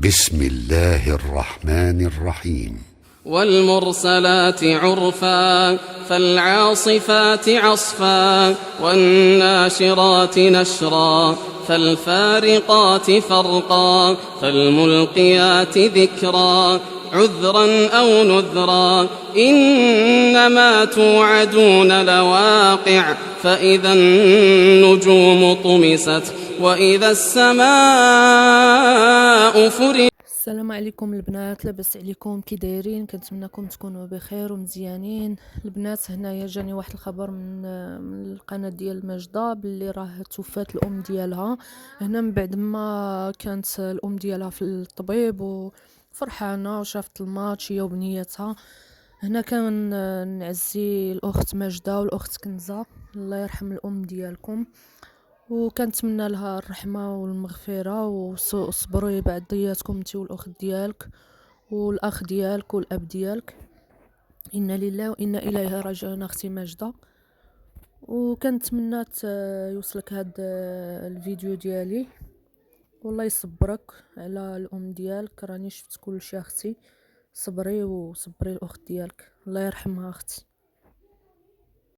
بسم الله الرحمن الرحيم. والمرسلات عرفا فالعاصفات عصفا والناشرات نشرا فالفارقات فرقا فالملقيات ذكرا عذرا أو نذرا إنما توعدون لواقع فإذا النجوم طمست وإذا السماء فرجت. السلام عليكم البنات، لاباس عليكم؟ كي دايرين؟ كنتمنىكم تكونوا بخير ومزيانين. البنات هنايا جاني واحد الخبر من القناه ديال ماجده باللي راه توفات الام ديالها. هنا من بعد ما كانت الام ديالها في الطبيب وفرحانه وشافت الماتش هي وبنيتها. هنا كان نعزي الاخت ماجده والاخت كنزه، الله يرحم الام ديالكم وكنتمنى لها الرحمه والمغفره وصبري بعد ضياتكم انت والاخت ديالك والاخ ديالك والاب ديالك. انا لله وانا اليه راجعون اختي ماجده. وكنتمنى يوصلك هذا الفيديو ديالي والله يصبرك على الام ديالك. راني شفت كل شيء اختي، صبري وصبري الاخت ديالك، الله يرحمها اختي.